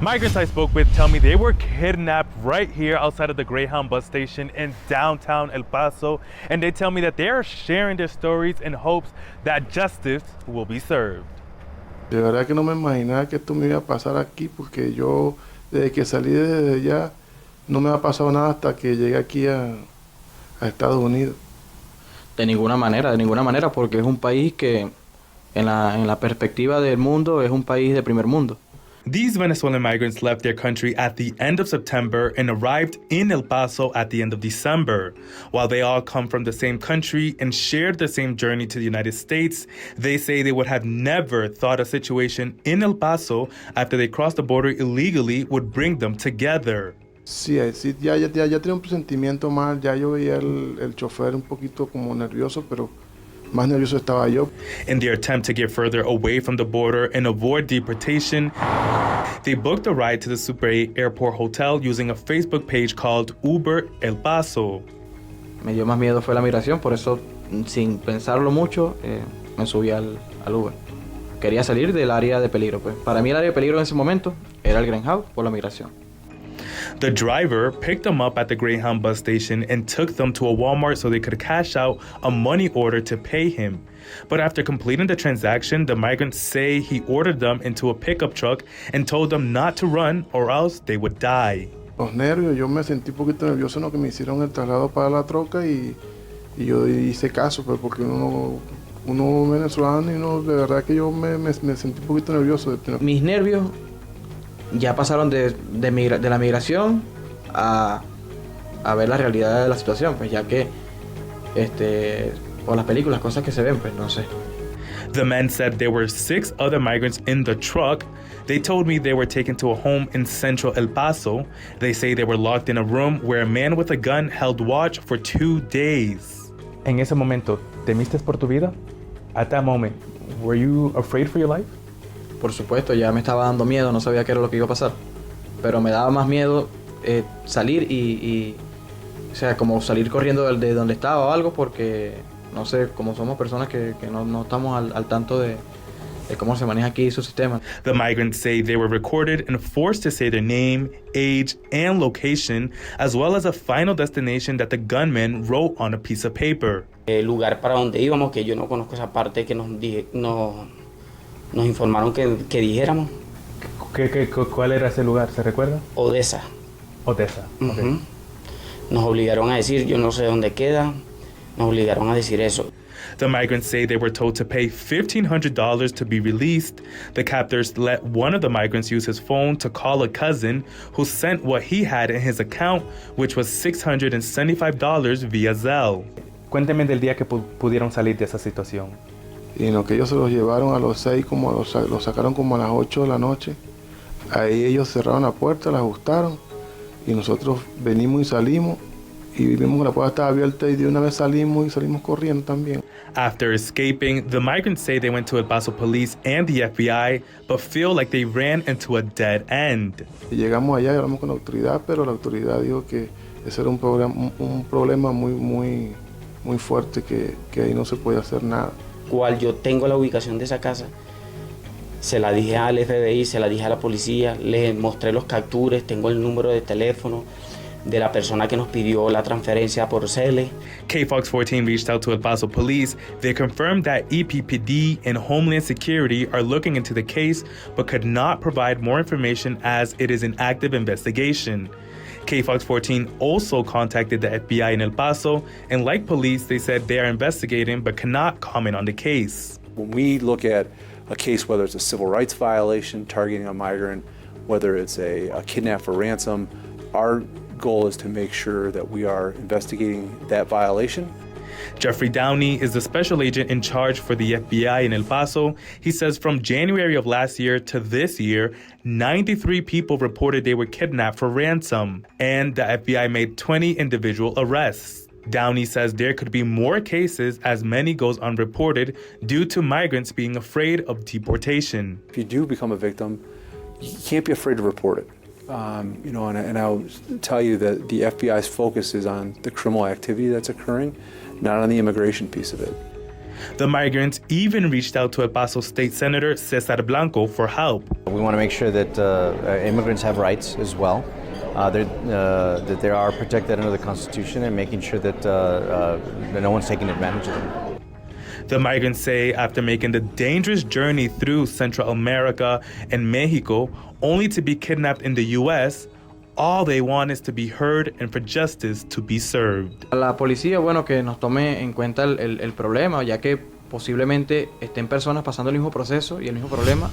Migrants I spoke with tell me they were kidnapped right here outside of the Greyhound bus station in downtown El Paso, and they tell me that they are sharing their stories in hopes that justice will be served. De verdad que no me imaginaba que esto me iba a pasar aquí, porque yo desde que salí desde allá no me ha pasado nada hasta que llegué aquí a Estados Unidos. De ninguna manera, porque es un país que en la perspectiva del mundo es un país de primer mundo. These Venezuelan migrants left their country at the end of September and arrived in El Paso at the end of December. While they all come from the same country and shared the same journey to the United States, they say they would have never thought a situation in El Paso after they crossed the border illegally would bring them together. Sí, ya tenía un presentimiento mal, ya yo veía el chofer un poquito como nervioso, pero más nervioso estaba yo. In their attempt to get further away from the border and avoid deportation, they booked a ride to the Super 8 airport hotel using a Facebook page called Uber El Paso. Me dio más miedo fue la migración, por eso, sin pensarlo mucho, me subí al Uber. Quería salir del área de peligro, pues. Para mí el área de peligro en ese momento era el Greyhound por la migración. The driver picked them up at the Greyhound bus station and took them to a Walmart so they could cash out a money order to pay him. But after completing the transaction, the migrants say he ordered them into a pickup truck and told them not to run or else they would die. Los nervios, yo me sentí un poquito nervioso en lo que me hicieron el traslado para la troca y yo hice caso, pues, porque uno venezolano y uno, de verdad que yo me sentí un poquito nervioso. Mis nervios ya pasaron de la migración a ver la realidad de la situación, pues ya que por las películas, cosas que se ven, pues no sé. The men said there were 6 other migrants in the truck. They told me they were taken to a home in central El Paso. They say they were locked in a room where a man with a gun held watch for 2 days. En ese momento, ¿temiste por tu vida? At that moment, were you afraid for your life? Por supuesto, ya me estaba dando miedo, no sabía qué era lo que iba a pasar. Pero me daba más miedo salir o sea, como salir corriendo de donde estaba o algo, porque, no sé, como somos personas que no estamos al tanto de cómo se maneja aquí su sistema. The migrants say they were recorded and forced to say their name, age, and location, as well as a final destination that the gunman wrote on a piece of paper. El lugar para donde íbamos, que yo no conozco esa parte que nos informaron que dijéramos. ¿Cuál era ese lugar? ¿Se recuerda? Odessa. Odessa. Okay. Nos obligaron a decir, yo no sé dónde queda, nos obligaron a decir eso. The migrants say they were told to pay $1,500 to be released. The captors let one of the migrants use his phone to call a cousin who sent what he had in his account, which was $675 via Zelle. Cuénteme del día que pudieron salir de esa situación. Y en lo que ellos se los llevaron a los 6, como los sacaron como a las 8 de la noche. Ahí ellos cerraron la puerta, la ajustaron y nosotros venimos y salimos y vimos que la puerta estaba abierta y de una vez salimos corriendo también. After escaping, the migrants say they went to El Paso police and the FBI, but feel like they ran into a dead end. Y llegamos allá y hablamos con la autoridad, pero la autoridad dijo que ese era un problema muy fuerte, que ahí no se podía hacer nada. Cual yo tengo la ubicación de esa casa, se la dije al FBI, se la dije a la policía, les mostré los captures, tengo el número de teléfono de la persona que nos pidió la transferencia por Cele. KFOX 14 reached out to El Paso police. They confirmed that EPPD and Homeland Security are looking into the case, but could not provide more information as it is an active investigation. KFOX 14 also contacted the FBI in El Paso, and like police, they said they are investigating but cannot comment on the case. When we look at a case, whether it's a civil rights violation targeting a migrant, whether it's a kidnap for ransom, our goal is to make sure that we are investigating that violation. Jeffrey Downey is the special agent in charge for the FBI in El Paso. He says from January of last year to this year, 93 people reported they were kidnapped for ransom, and the FBI made 20 individual arrests. Downey says there could be more cases as many goes unreported due to migrants being afraid of deportation. If you do become a victim, you can't be afraid to report it. And I'll tell you that the FBI's focus is on the criminal activity that's occurring, not on the immigration piece of it. The migrants even reached out to El Paso State Senator Cesar Blanco for help. We want to make sure that immigrants have rights as well, that they are protected under the Constitution, and making sure that no one's taking advantage of them. The migrants say after making the dangerous journey through Central America and Mexico, only to be kidnapped in the U.S., all they want is to be heard and for justice to be served. A la policía, bueno, que nos tome en cuenta el problema, ya que posiblemente estén personas pasando el mismo proceso y el mismo problema,